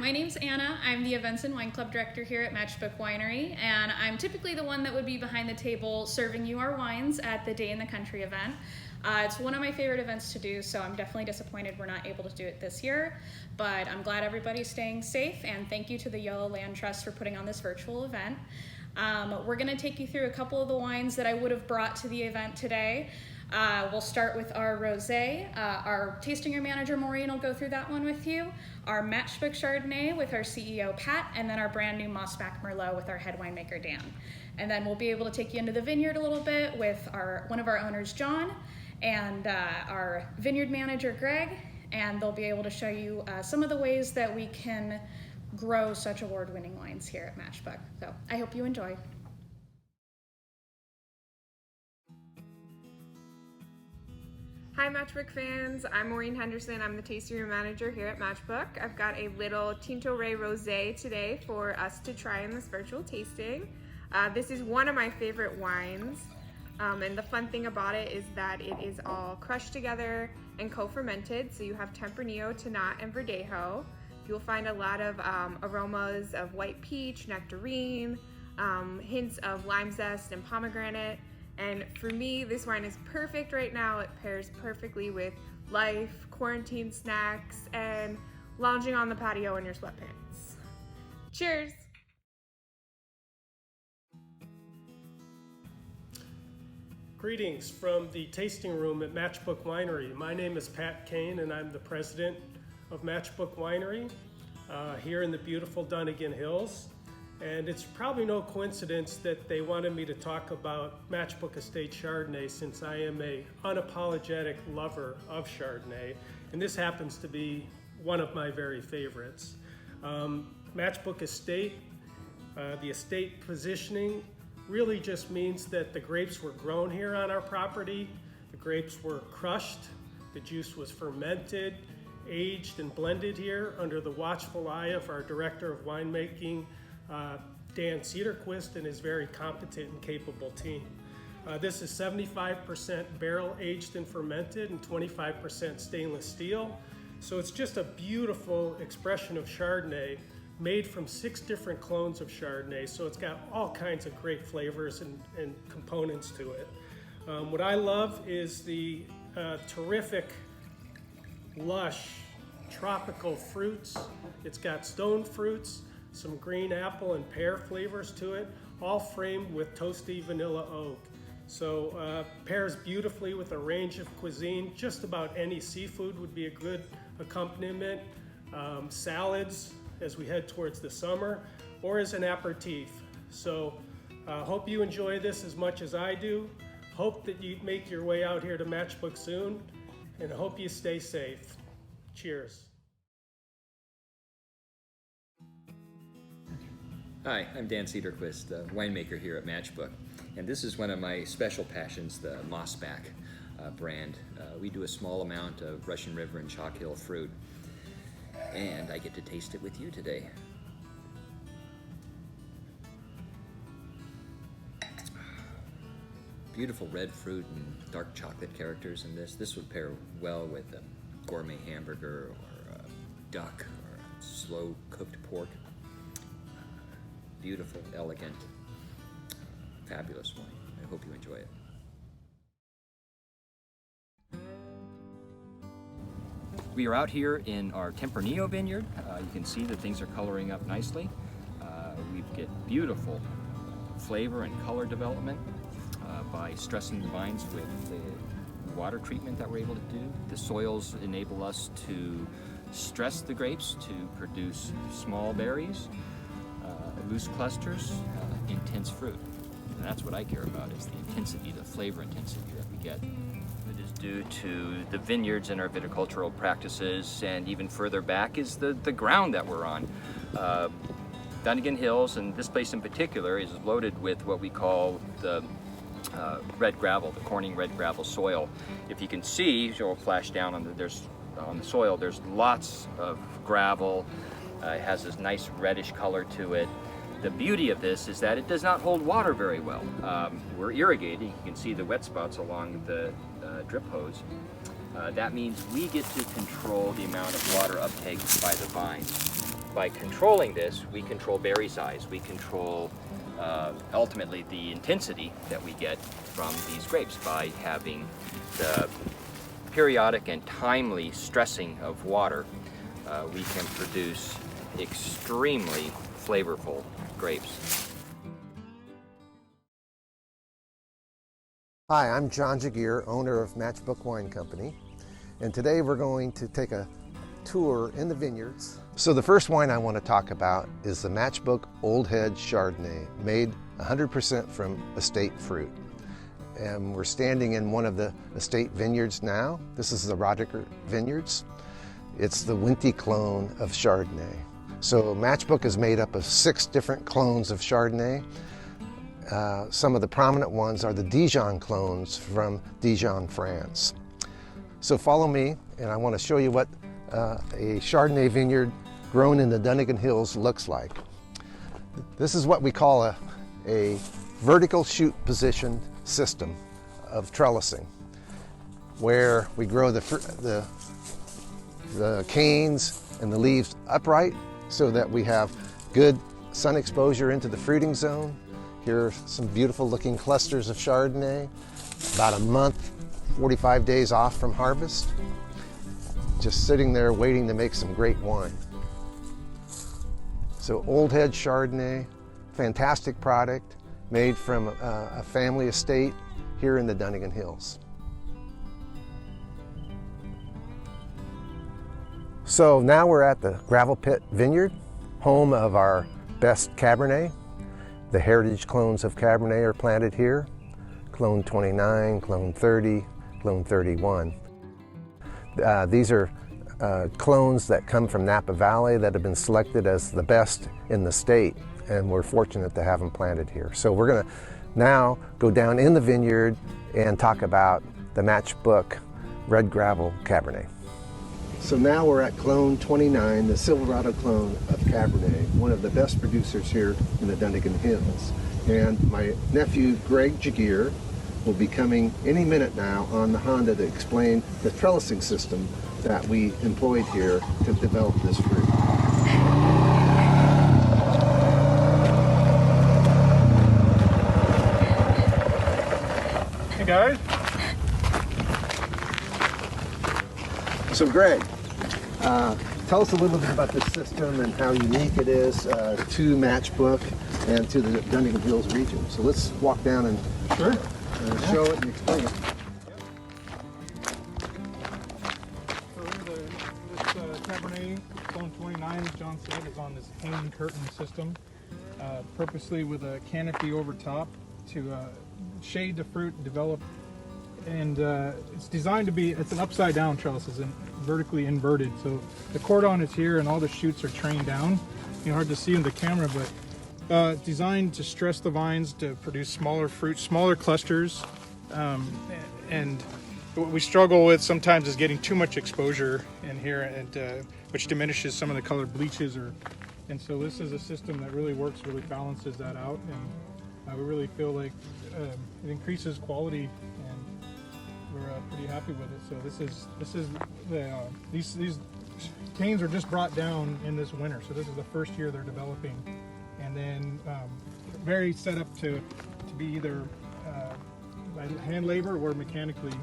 My name's Anna. I'm the Events and Wine Club Director here at Matchbook Winery, and I'm typically the one that would be behind the table serving you our wines at the Day in the Country event. It's one of my favorite events to do, so I'm definitely disappointed we're not able to do it this year, but I'm glad everybody's staying safe, and thank you to the Yolo Land Trust for putting on this virtual event. We're going to take you through a couple of the wines that I would have brought to the event today. We'll start with our rosé. Our tasting room manager Maureen will go through that one with you. Our Matchbook Chardonnay with our CEO Pat, and then our brand new Mossback Merlot with our head winemaker Dan. And then we'll be able to take you into the vineyard a little bit with one of our owners John and our vineyard manager Greg, and they'll be able to show you some of the ways that we can grow such award-winning wines here at Matchbook. So I hope you enjoy. Hi Matchbook fans, I'm Maureen Henderson. I'm the tasting room manager here at Matchbook. I've got a little Tinto Ray Rose today for us to try in this virtual tasting. This is one of my favorite wines, and the fun thing about it is that it is all crushed together and co-fermented, so you have Tempranillo, Tannat, and Verdejo. You'll find a lot of aromas of white peach, nectarine, hints of lime zest and pomegranate. And for me, this wine is perfect right now. It pairs perfectly with life, quarantine snacks, and lounging on the patio in your sweatpants. Cheers! Greetings from the tasting room at Matchbook Winery. My name is Pat Kane, and I'm the president of Matchbook Winery here in the beautiful Dunnigan Hills. And it's probably no coincidence that they wanted me to talk about Matchbook Estate Chardonnay, since I am an unapologetic lover of Chardonnay, and this happens to be one of my very favorites. Matchbook Estate, the estate positioning really just means that the grapes were grown here on our property, the grapes were crushed, the juice was fermented, aged and blended here under the watchful eye of our director of winemaking, Dan Cederquist, and his very competent and capable team. This is 75% barrel aged and fermented and 25% stainless steel. So it's just a beautiful expression of Chardonnay made from 6 different clones of Chardonnay. So it's got all kinds of great flavors and components to it. What I love is the terrific, lush, tropical fruits. It's got stone fruits, some green apple and pear flavors to it, all framed with toasty vanilla oak. So pairs beautifully with a range of cuisine. Just about any seafood would be a good accompaniment. Salads as we head towards the summer, or as an aperitif. So hope you enjoy this as much as I do. Hope that you make your way out here to Matchbook soon, and hope you stay safe. Cheers. Hi, I'm Dan Cederquist, winemaker here at Matchbook, and this is one of my special passions, the Mossback brand. We do a small amount of Russian River and Chalk Hill fruit, and I get to taste it with you today. Beautiful red fruit and dark chocolate characters in this. This would pair well with a gourmet hamburger or duck or slow cooked pork. Beautiful, elegant, fabulous wine. I hope you enjoy it. We are out here in our Tempranillo vineyard. You can see that things are coloring up nicely. We get beautiful flavor and color development by stressing the vines with the water treatment that we're able to do. The soils enable us to stress the grapes to produce small berries, loose clusters, intense fruit. And that's what I care about, is the intensity, the flavor intensity that we get. It is due to the vineyards and our viticultural practices, and even further back is the ground that we're on. Dunnigan Hills, and this place in particular, is loaded with what we call the red gravel, the Corning red gravel soil. If you can see, it'll flash down on the soil, there's lots of gravel. It has this nice reddish color to it. The beauty of this is that it does not hold water very well. We're irrigating. You can see the wet spots along the drip hose. That means we get to control the amount of water uptake by the vine. by controlling this, we control berry size. We control ultimately the intensity that we get from these grapes by having the periodic and timely stressing of water. We can produce extremely flavorful grapes. Hi, I'm John Jagier, owner of Matchbook Wine Company, and today we're going to take a tour in the vineyards. So the first wine I want to talk about is the Matchbook Old Head Chardonnay, made 100% from estate fruit. And we're standing in one of the estate vineyards now. This is the Roderick Vineyards. It's the Winty clone of Chardonnay. So Matchbook is made up of 6 different clones of Chardonnay. Some of the prominent ones are the Dijon clones from Dijon, France. So follow me, and I want to show you what a Chardonnay vineyard grown in the Dunnigan Hills looks like. This is what we call a vertical shoot positioned system of trellising, where we grow the canes and the leaves upright so that we have good sun exposure into the fruiting zone. Here are some beautiful looking clusters of Chardonnay, about a month, 45 days off from harvest, just sitting there waiting to make some great wine. So Old Head Chardonnay, fantastic product, made from a family estate here in the Dunnigan Hills. So now we're at the Gravel Pit Vineyard, home of our best Cabernet. The heritage clones of Cabernet are planted here. Clone 29, Clone 30, Clone 31. These are clones that come from Napa Valley that have been selected as the best in the state, and we're fortunate to have them planted here. So we're gonna now go down in the vineyard and talk about the Matchbook Red Gravel Cabernet. So now we're at Clone 29, the Silverado clone of Cabernet, one of the best producers here in the Dunnigan Hills. And my nephew, Greg Jagier, will be coming any minute now on the Honda to explain the trellising system that we employed here to develop this fruit. Hey guys. So Greg, tell us a little bit about this system and how unique it is to Matchbook and to the Dunnigan Hills region. So let's walk down and show it and explain it. So this Cabernet Clone 29, as John said, is on this hanging curtain system, purposely with a canopy over top to shade the fruit and develop. And it's designed to be, it's an upside down trellis, it's vertically inverted. So the cordon is here and all the shoots are trained down. Hard to see in the camera, but designed to stress the vines to produce smaller fruit, smaller clusters. And what we struggle with sometimes is getting too much exposure in here, and which diminishes some of the color bleaches. And so this is a system that really works, really balances that out. And we really feel like it increases quality, and we're pretty happy with it. So this is the these canes are just brought down in this winter. So this is the first year they're developing, and then very set up to be either by hand labor or mechanically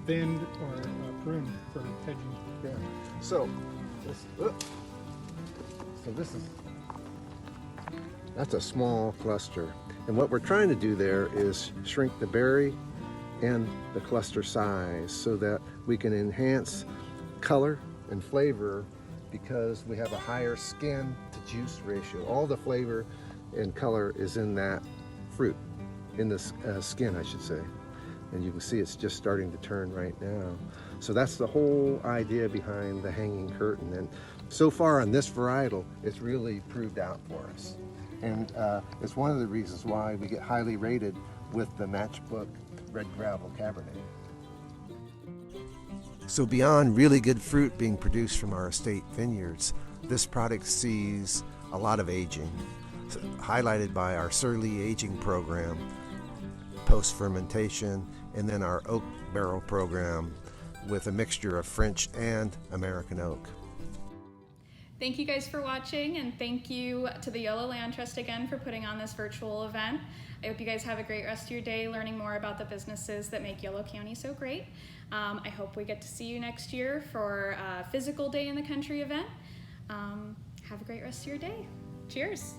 thinned or pruned for hedging. Yeah. So that's a small cluster. And what we're trying to do there is shrink the berry and the cluster size so that we can enhance color and flavor, because we have a higher skin to juice ratio. All the flavor and color is in that fruit, in the skin, I should say. And you can see it's just starting to turn right now. So that's the whole idea behind the hanging curtain. And so far on this varietal, it's really proved out for us. And it's one of the reasons why we get highly rated with the Matchbook Red Gravel Cabernet. So beyond really good fruit being produced from our estate vineyards, this product sees a lot of aging, highlighted by our Surly aging program, post-fermentation, and then our oak barrel program with a mixture of French and American oak. Thank you guys for watching, and thank you to the Yolo Land Trust again for putting on this virtual event. I hope you guys have a great rest of your day learning more about the businesses that make Yolo County so great. I hope we get to see you next year for a physical Day in the Country event. Have a great rest of your day. Cheers.